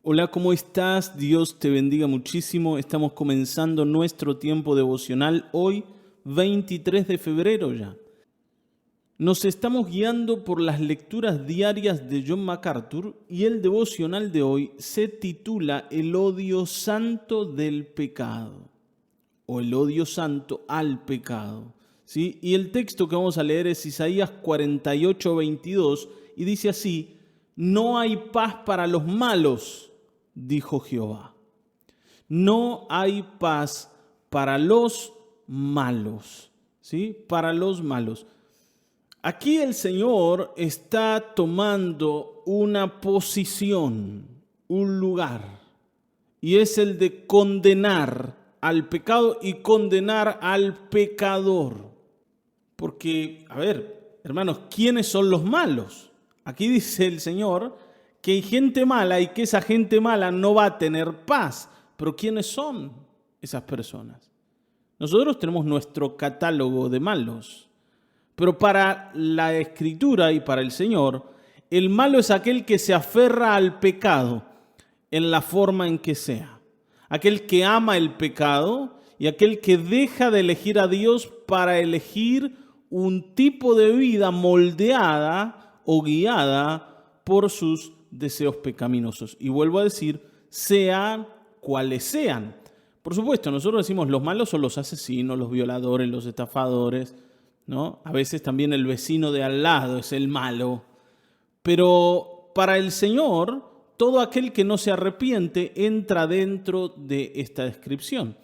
Hola, ¿cómo estás? Dios te bendiga muchísimo. Estamos comenzando nuestro tiempo devocional hoy, 23 de febrero ya. Nos estamos guiando por las lecturas diarias de John MacArthur y el devocional de hoy se titula El odio santo del pecado o el odio santo al pecado. ¿Sí? Y el texto que vamos a leer es Isaías 48:22 y dice así: No hay paz para los malos, dijo Jehová. No hay paz para los malos, ¿sí? Para los malos. Aquí el Señor está tomando una posición, un lugar, y es el de condenar al pecado y condenar al pecador. Porque, a ver, hermanos, ¿quiénes son los malos? Aquí dice el Señor que hay gente mala y que esa gente mala no va a tener paz. Pero ¿quiénes son esas personas? Nosotros tenemos nuestro catálogo de malos. Pero para la Escritura y para el Señor, el malo es aquel que se aferra al pecado en la forma en que sea. Aquel que ama el pecado y aquel que deja de elegir a Dios para elegir un tipo de vida moldeada o guiada por sus deseos pecaminosos. Y vuelvo a decir, sean cuales sean. Por supuesto, nosotros decimos los malos son los asesinos, los violadores, los estafadores, ¿no? A veces también el vecino de al lado es el malo. Pero para el Señor, todo aquel que no se arrepiente entra dentro de esta descripción.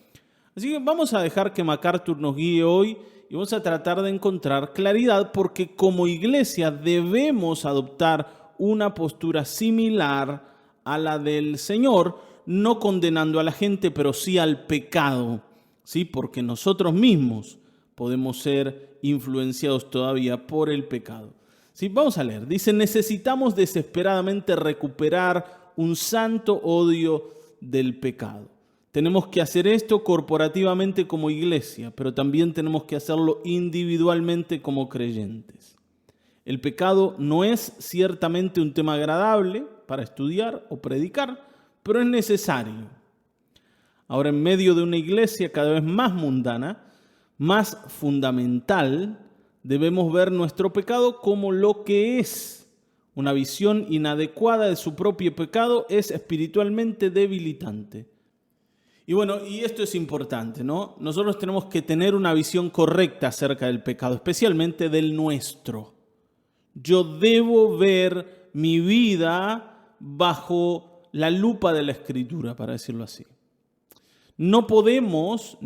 Así que vamos a dejar que MacArthur nos guíe hoy y vamos a tratar de encontrar claridad, porque como iglesia debemos adoptar una postura similar a la del Señor, no condenando a la gente, pero sí al pecado, ¿sí? Porque nosotros mismos podemos ser influenciados todavía por el pecado. Sí, vamos a leer. Dice: necesitamos desesperadamente recuperar un santo odio del pecado. Tenemos que hacer esto corporativamente como iglesia, pero también tenemos que hacerlo individualmente como creyentes. El pecado no es ciertamente un tema agradable para estudiar o predicar, pero es necesario. Ahora, en medio de una iglesia cada vez más mundana, más fundamental, debemos ver nuestro pecado como lo que es. Una visión inadecuada de su propio pecado es espiritualmente debilitante. Y bueno, y esto es importante, ¿no? Nosotros tenemos que tener una visión correcta acerca del pecado, especialmente del nuestro. Yo debo ver mi vida bajo la lupa de la Escritura, para decirlo así. No podemos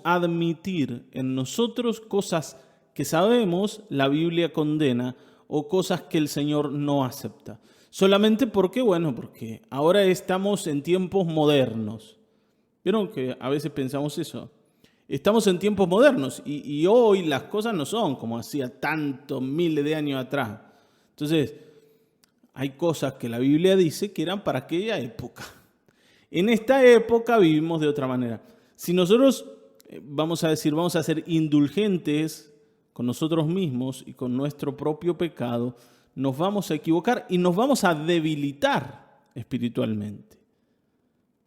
admitir en nosotros cosas que sabemos la Biblia condena o cosas que el Señor no acepta. Solamente porque ahora estamos en tiempos modernos. ¿Vieron que a veces pensamos eso? Estamos en tiempos modernos y hoy las cosas no son como hacía tantos miles de años atrás. Entonces, hay cosas que la Biblia dice que eran para aquella época. En esta época vivimos de otra manera. Si nosotros vamos a ser indulgentes con nosotros mismos y con nuestro propio pecado, nos vamos a equivocar y nos vamos a debilitar espiritualmente.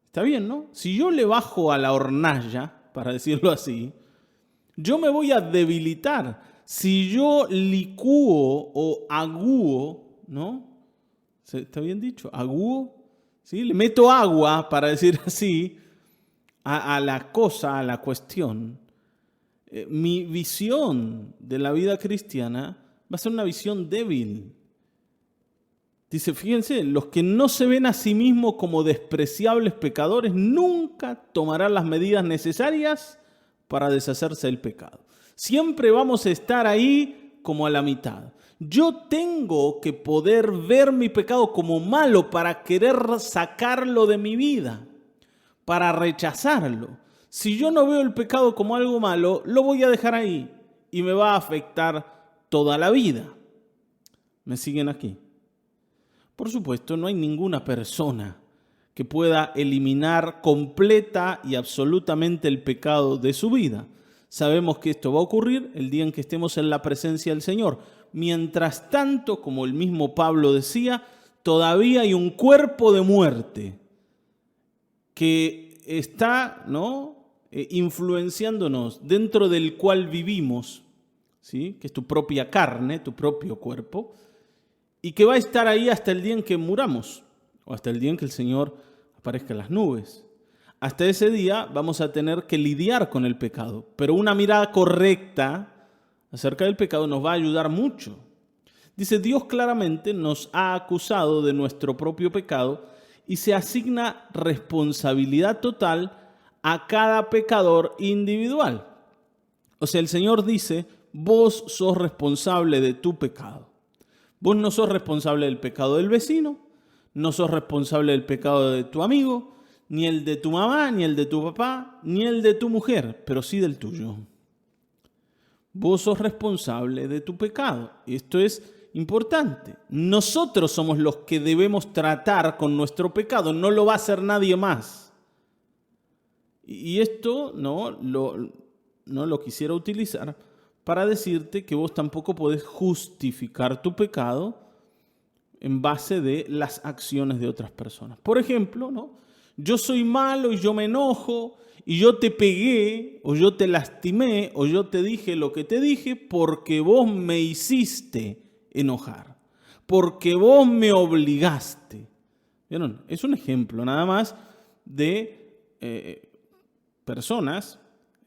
Está bien, ¿no? Si yo le bajo a la hornalla, para decirlo así, yo me voy a debilitar. Si yo licúo o agúo, ¿no? ¿Está bien dicho? Agúo. ¿Sí? Le meto agua, para decir así, a la cosa, a la cuestión. Mi visión de la vida cristiana va a ser una visión débil. Dice, fíjense, los que no se ven a sí mismos como despreciables pecadores nunca tomarán las medidas necesarias para deshacerse del pecado. Siempre vamos a estar ahí como a la mitad. Yo tengo que poder ver mi pecado como malo para querer sacarlo de mi vida, para rechazarlo. Si yo no veo el pecado como algo malo, lo voy a dejar ahí y me va a afectar toda la vida. ¿Me siguen aquí? Por supuesto, no hay ninguna persona que pueda eliminar completa y absolutamente el pecado de su vida. Sabemos que esto va a ocurrir el día en que estemos en la presencia del Señor. Mientras tanto, como el mismo Pablo decía, todavía hay un cuerpo de muerte que está, ¿no?, influenciándonos, dentro del cual vivimos, ¿sí?, que es tu propia carne, tu propio cuerpo, y que va a estar ahí hasta el día en que muramos, o hasta el día en que el Señor aparezca en las nubes. Hasta ese día vamos a tener que lidiar con el pecado, pero una mirada correcta acerca del pecado nos va a ayudar mucho. Dice, Dios claramente nos ha acusado de nuestro propio pecado y se asigna responsabilidad total a cada pecador individual. O sea, el Señor dice, vos sos responsable de tu pecado. Vos no sos responsable del pecado del vecino, no sos responsable del pecado de tu amigo, ni el de tu mamá, ni el de tu papá, ni el de tu mujer, pero sí del tuyo. Vos sos responsable de tu pecado. Esto es importante. Nosotros somos los que debemos tratar con nuestro pecado, no lo va a hacer nadie más. Y esto no lo quisiera utilizar para decirte que vos tampoco podés justificar tu pecado en base de las acciones de otras personas. Por ejemplo, ¿no?, yo soy malo y yo me enojo y yo te pegué o yo te lastimé o yo te dije lo que te dije porque vos me hiciste enojar, porque vos me obligaste. ¿Vieron? Es un ejemplo nada más de personas,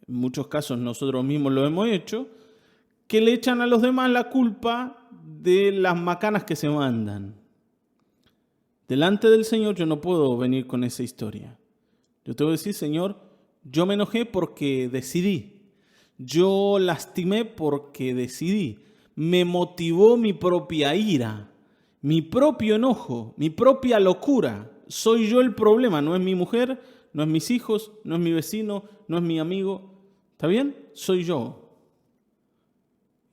en muchos casos nosotros mismos lo hemos hecho, que le echan a los demás la culpa de las macanas que se mandan. Delante del Señor yo no puedo venir con esa historia. Yo tengo que decir, Señor, yo me enojé porque decidí. Yo lastimé porque decidí. Me motivó mi propia ira, mi propio enojo, mi propia locura. Soy yo el problema, no es mi mujer, no es mis hijos, no es mi vecino, no es mi amigo. ¿Está bien? Soy yo.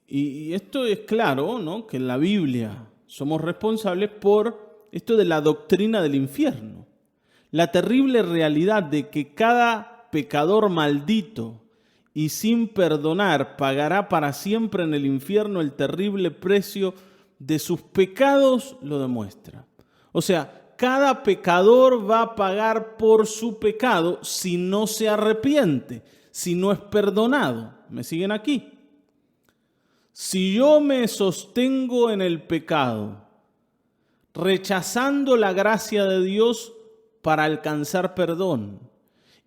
Y esto es claro, ¿no?, que en la Biblia somos responsables por esto de la doctrina del infierno. La terrible realidad de que cada pecador maldito y sin perdonar pagará para siempre en el infierno el terrible precio de sus pecados lo demuestra. O sea, cada pecador va a pagar por su pecado si no se arrepiente, si no es perdonado. ¿Me siguen aquí? Si yo me sostengo en el pecado, rechazando la gracia de Dios para alcanzar perdón,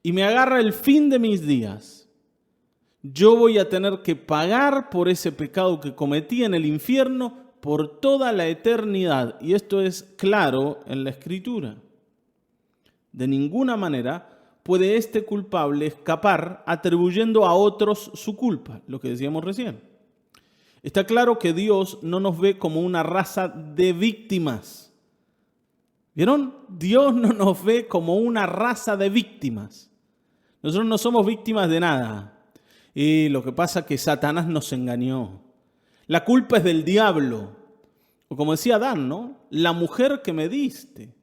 y me agarra el fin de mis días, yo voy a tener que pagar por ese pecado que cometí en el infierno por toda la eternidad. Y esto es claro en la Escritura. De ninguna manera puede este culpable escapar atribuyendo a otros su culpa, lo que decíamos recién. Está claro que Dios no nos ve como una raza de víctimas. ¿Vieron? Dios no nos ve como una raza de víctimas. Nosotros no somos víctimas de nada. Y lo que pasa es que Satanás nos engañó. La culpa es del diablo. O como decía Adán, ¿no?, la mujer que me diste.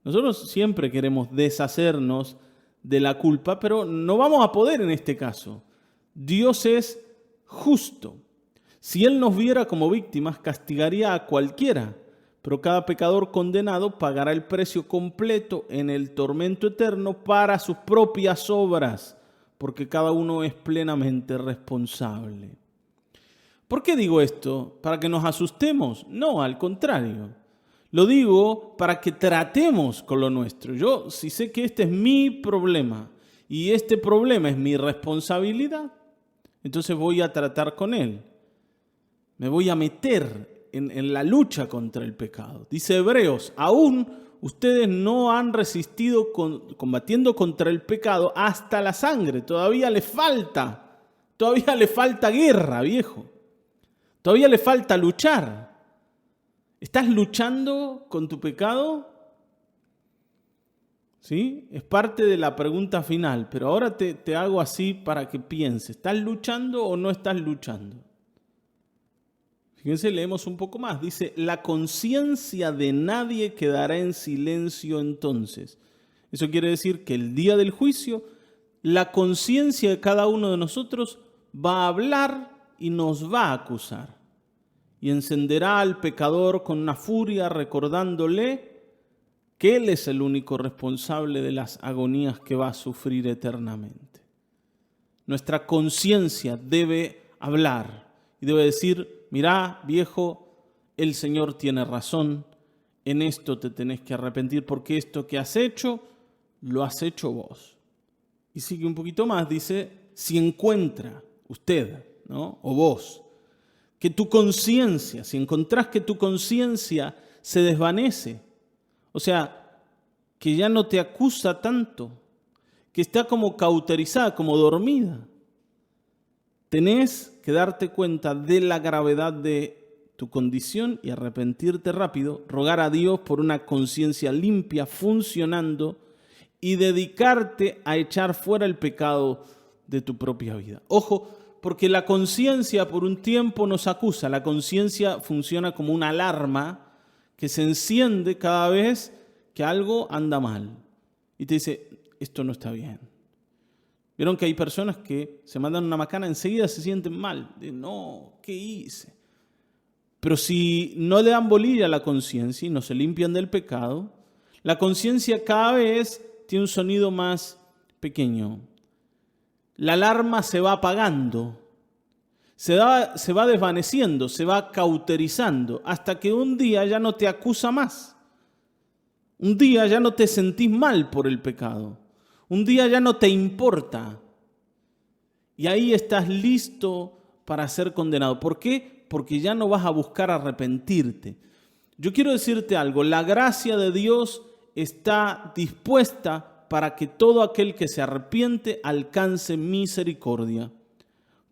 Nosotros siempre queremos deshacernos de la culpa, pero no vamos a poder en este caso. Dios es justo. Si Él nos viera como víctimas, castigaría a cualquiera, pero cada pecador condenado pagará el precio completo en el tormento eterno para sus propias obras, porque cada uno es plenamente responsable. ¿Por qué digo esto? ¿Para que nos asustemos? No, al contrario. Lo digo para que tratemos con lo nuestro. Yo, si sé que este es mi problema y este problema es mi responsabilidad, entonces voy a tratar con él. Me voy a meter en la lucha contra el pecado. Dice Hebreos, aún ustedes no han resistido combatiendo contra el pecado hasta la sangre. Todavía le falta guerra, viejo. Todavía le falta luchar. ¿Estás luchando con tu pecado? ¿Sí? Es parte de la pregunta final, pero ahora te hago así para que pienses. ¿Estás luchando o no estás luchando? Fíjense, leemos un poco más. Dice, la conciencia de nadie quedará en silencio entonces. Eso quiere decir que el día del juicio, la conciencia de cada uno de nosotros va a hablar y nos va a acusar. y encenderá al pecador con una furia recordándole que él es el único responsable de las agonías que va a sufrir eternamente. Nuestra conciencia debe hablar y debe decir, mirá, viejo, el Señor tiene razón, en esto te tenés que arrepentir porque esto que has hecho, lo has hecho vos. Y sigue un poquito más, dice, si encuentra usted, ¿no? O vos, que tu conciencia, si encontrás que tu conciencia se desvanece, o sea, que ya no te acusa tanto, que está como cauterizada, como dormida, tenés que darte cuenta de la gravedad de tu condición y arrepentirte rápido, rogar a Dios por una conciencia limpia, funcionando, y dedicarte a echar fuera el pecado de tu propia vida. Ojo, porque la conciencia por un tiempo nos acusa. La conciencia funciona como una alarma que se enciende cada vez que algo anda mal. Y te dice, esto no está bien. ¿Vieron que hay personas que se mandan una macana, enseguida se sienten mal? No, ¿qué hice? Pero si no le dan bolilla a la conciencia y no se limpian del pecado, la conciencia cada vez tiene un sonido más pequeño. La alarma se va apagando, se va desvaneciendo, se va cauterizando, hasta que un día ya no te acusa más. Un día ya no te sentís mal por el pecado. Un día ya no te importa. Y ahí estás listo para ser condenado. ¿Por qué? Porque ya no vas a buscar arrepentirte. Yo quiero decirte algo, la gracia de Dios está dispuesta para que todo aquel que se arrepiente alcance misericordia.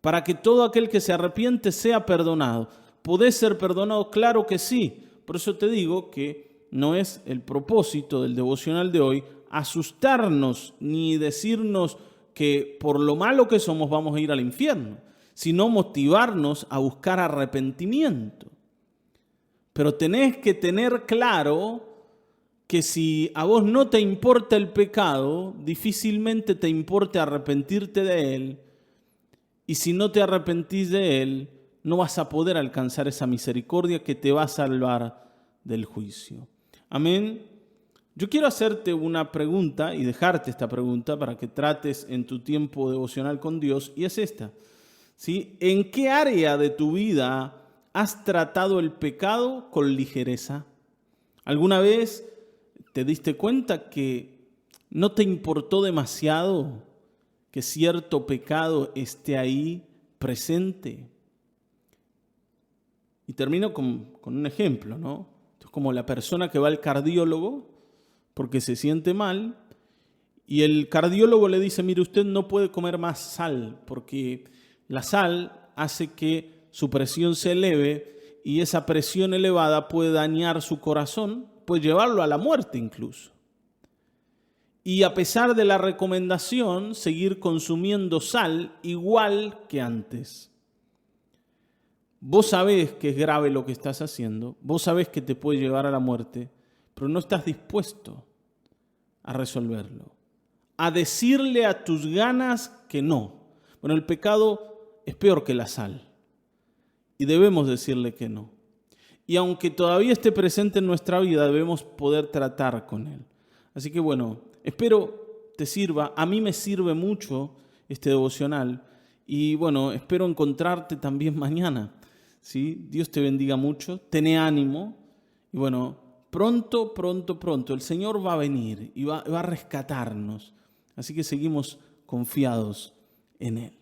Para que todo aquel que se arrepiente sea perdonado. ¿Podés ser perdonado? Claro que sí. Por eso te digo que no es el propósito del devocional de hoy asustarnos ni decirnos que por lo malo que somos vamos a ir al infierno, sino motivarnos a buscar arrepentimiento. Pero tenés que tener claro que si a vos no te importa el pecado, difícilmente te importe arrepentirte de él. Y si no te arrepentís de él, no vas a poder alcanzar esa misericordia que te va a salvar del juicio. Amén. Yo quiero hacerte una pregunta y dejarte esta pregunta para que trates en tu tiempo devocional con Dios, y es esta, ¿sí? ¿En qué área de tu vida has tratado el pecado con ligereza? ¿Alguna vez te diste cuenta que no te importó demasiado que cierto pecado esté ahí presente? Y termino con un ejemplo, ¿no? Es como la persona que va al cardiólogo porque se siente mal y el cardiólogo le dice, mire, usted no puede comer más sal porque la sal hace que su presión se eleve y esa presión elevada puede dañar su corazón, puede llevarlo a la muerte incluso. Y a pesar de la recomendación, seguir consumiendo sal igual que antes. Vos sabés que es grave lo que estás haciendo, vos sabés que te puede llevar a la muerte, pero no estás dispuesto a resolverlo, a decirle a tus ganas que no. Bueno, el pecado es peor que la sal y debemos decirle que no. Y aunque todavía esté presente en nuestra vida, debemos poder tratar con él. Así que bueno, espero te sirva. A mí me sirve mucho este devocional y bueno, espero encontrarte también mañana. ¿Sí? Dios te bendiga mucho, ten ánimo y bueno, pronto el Señor va a venir y va a rescatarnos. Así que seguimos confiados en Él.